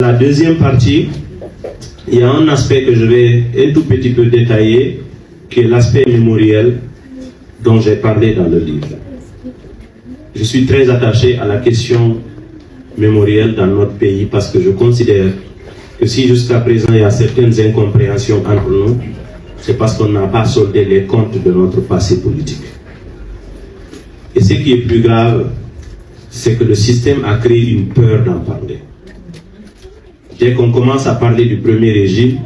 La deuxième partie, il y a un aspect que je vais un tout petit peu détailler, qui est l'aspect mémoriel dont j'ai parlé dans le livre. Je suis très attaché à la question mémorielle dans notre pays parce que je considère que si jusqu'à présent il y a certaines incompréhensions entre nous, c'est parce qu'on n'a pas soldé les comptes de notre passé politique. Et ce qui est plus grave, c'est que le système a créé une peur d'en parler. Dès qu'on commence à parler du premier régime,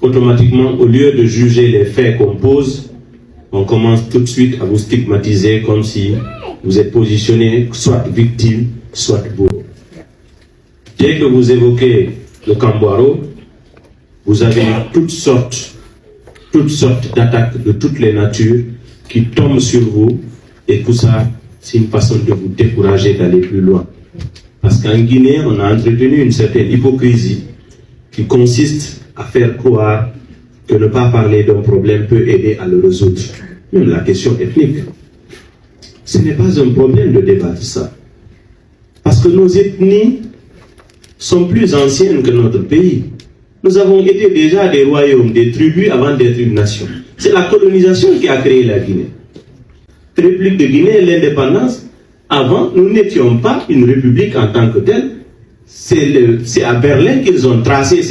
automatiquement, au lieu de juger les faits qu'on pose, on commence tout de suite à vous stigmatiser comme si vous êtes positionné soit victime, soit bourreau. Dès que vous évoquez le Kambouaro, vous avez toutes sortes d'attaques de toutes les natures qui tombent sur vous, et tout ça, c'est une façon de vous décourager d'aller plus loin. Parce qu'en Guinée, on a entretenu une certaine hypocrisie qui consiste à faire croire que ne pas parler d'un problème peut aider à le résoudre. Même la question ethnique. Ce n'est pas un problème de débattre ça. Parce que nos ethnies sont plus anciennes que notre pays. Nous avons été déjà des royaumes, des tribus avant d'être une nation. C'est la colonisation qui a créé la Guinée. La République de Guinée et l'indépendance, avant, nous n'étions pas une république en tant que telle. C'est à Berlin qu'ils ont tracé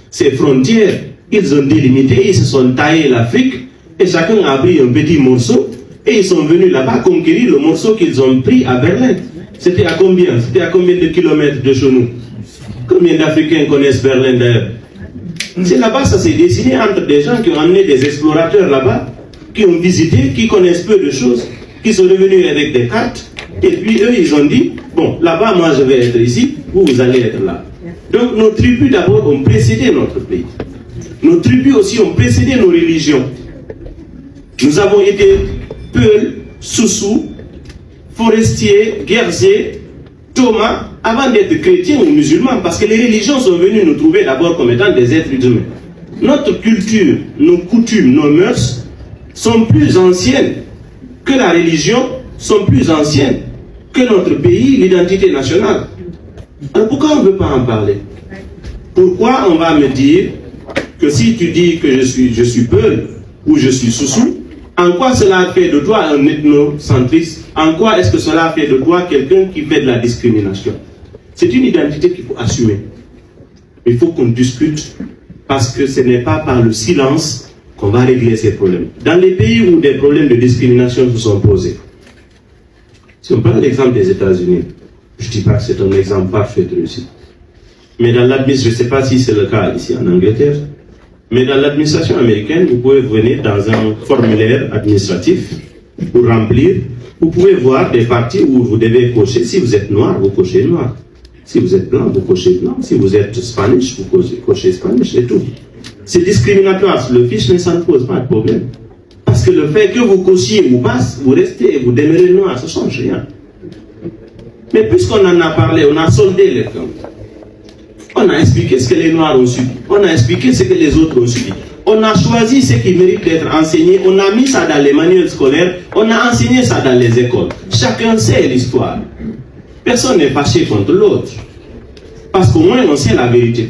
ces frontières. Ils ont délimité, ils se sont taillés l'Afrique et chacun a pris un petit morceau et ils sont venus là-bas conquérir le morceau qu'ils ont pris à Berlin. C'était à combien? C'était à combien de kilomètres de chez nous? Combien d'Africains connaissent Berlin d'ailleurs? C'est là-bas, ça s'est décidé entre des gens qui ont amené des explorateurs là-bas, qui ont visité, qui connaissent peu de choses, qui sont revenus avec des cartes. Et puis eux, ils ont dit, bon, là-bas, moi je vais être ici, vous allez être là. Donc nos tribus d'abord ont précédé notre pays. Nos tribus aussi ont précédé nos religions. Nous avons été Peul, Soussou, Forestier, Guerzier, Thomas, avant d'être chrétiens ou musulmans, parce que les religions sont venues nous trouver d'abord comme étant des êtres humains. Notre culture, nos coutumes, nos mœurs sont plus anciennes que la religion, sont plus anciennes que notre pays, l'identité nationale. Alors pourquoi on ne veut pas en parler? Pourquoi on va me dire que si tu dis que je suis Peul ou je suis Soussou, en quoi cela fait de toi un ethnocentriste? En quoi est-ce que cela fait de toi quelqu'un qui fait de la discrimination? C'est une identité qu'il faut assumer. Il faut qu'on discute parce que ce n'est pas par le silence qu'on va régler ces problèmes. Dans les pays où des problèmes de discrimination se sont posés, si on prend l'exemple des États-Unis, je ne dis pas que c'est un exemple parfait de réussite. Mais dans l'administration, je ne sais pas si c'est le cas ici en Angleterre, mais dans l'administration américaine, vous pouvez venir dans un formulaire administratif pour remplir. Vous pouvez voir des parties où vous devez cocher. Si vous êtes noir, vous cochez noir. Si vous êtes blanc, vous cochez blanc. Si vous êtes Spanish, vous cochez Spanish et tout. C'est discriminatoire sur le fiche, mais ça ne pose pas de problème. Parce que le fait que vous cochiez ou pas, vous restez, vous demeurez noir, ça ne change rien. Mais puisqu'on en a parlé, on a soldé les comptes. On a expliqué ce que les Noirs ont subi. On a expliqué ce que les autres ont subi. On a choisi ce qui mérite d'être enseigné. On a mis ça dans les manuels scolaires. On a enseigné ça dans les écoles. Chacun sait l'histoire. Personne n'est fâché contre l'autre. Parce qu'au moins on sait la vérité.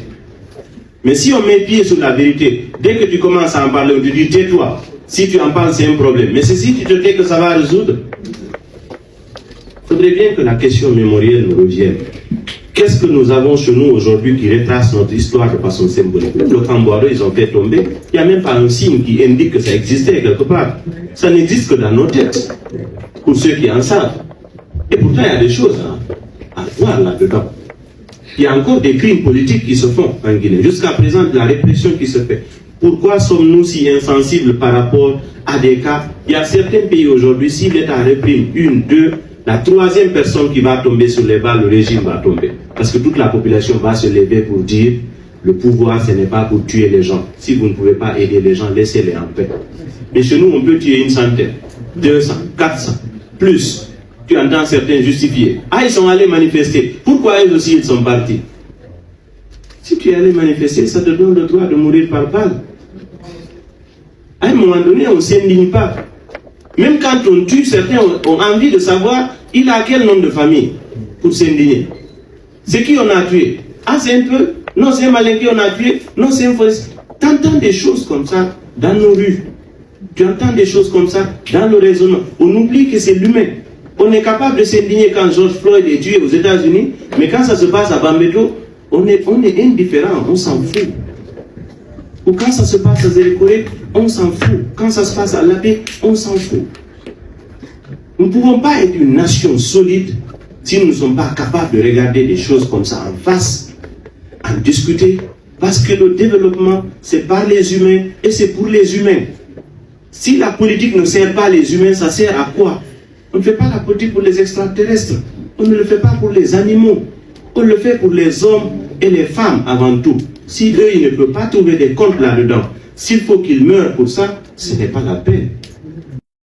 Mais si on met pied sur la vérité, dès que tu commences à en parler, on te dit tais-toi. Si tu en parles, c'est un problème. Mais c'est si tu te tais que ça va résoudre. Il faudrait bien que la question mémorielle nous revienne. Qu'est-ce que nous avons chez nous aujourd'hui qui retrace notre histoire de façon symbolique? Même le Kambouaro, ils ont fait tomber. Il n'y a même pas un signe qui indique que ça existait quelque part. Ça n'existe que dans nos têtes, pour ceux qui en savent. Et pourtant, il y a des choses à voir là-dedans. Il y a encore des crimes politiques qui se font en Guinée. Jusqu'à présent, la répression qui se fait. Pourquoi sommes-nous si insensibles par rapport à des cas? Il y a certains pays aujourd'hui, si l'État réprime une, deux, la troisième personne qui va tomber sur les balles, le régime va tomber. Parce que toute la population va se lever pour dire le pouvoir, ce n'est pas pour tuer les gens. Si vous ne pouvez pas aider les gens, laissez-les en paix. Mais chez nous, on peut tuer une centaine, 200, 400, plus. Tu entends certains justifier. Ah, ils sont allés manifester. Pourquoi eux aussi, ils sont partis? Si tu es allé manifester, ça te donne le droit de mourir par balle. À un moment donné, on ne s'indigne pas. Même quand on tue, certains ont envie de savoir il a quel nom de famille pour s'indigner. C'est qui on a tué? Ah, c'est un peu. Non, c'est un malinqué, on a tué. Non, c'est un forestier. Tu entends des choses comme ça dans nos rues. Tu entends des choses comme ça dans le raisonnement. On oublie que c'est l'humain. On est capable de s'indigner quand George Floyd est tué aux États-Unis, mais quand ça se passe à Bambeto, on est indifférent, on s'en fout. Ou quand ça se passe à Zélékoré, on s'en fout. Quand ça se passe à Labé, on s'en fout. Nous ne pouvons pas être une nation solide si nous ne sommes pas capables de regarder des choses comme ça en face, en discuter, parce que le développement, c'est par les humains et c'est pour les humains. Si la politique ne sert pas les humains, ça sert à quoi? On ne fait pas la politique pour les extraterrestres. On ne le fait pas pour les animaux. On le fait pour les hommes et les femmes avant tout. Si eux, ils ne peuvent pas trouver des comptes là-dedans, s'il faut qu'ils meurent pour ça, ce n'est pas la peine.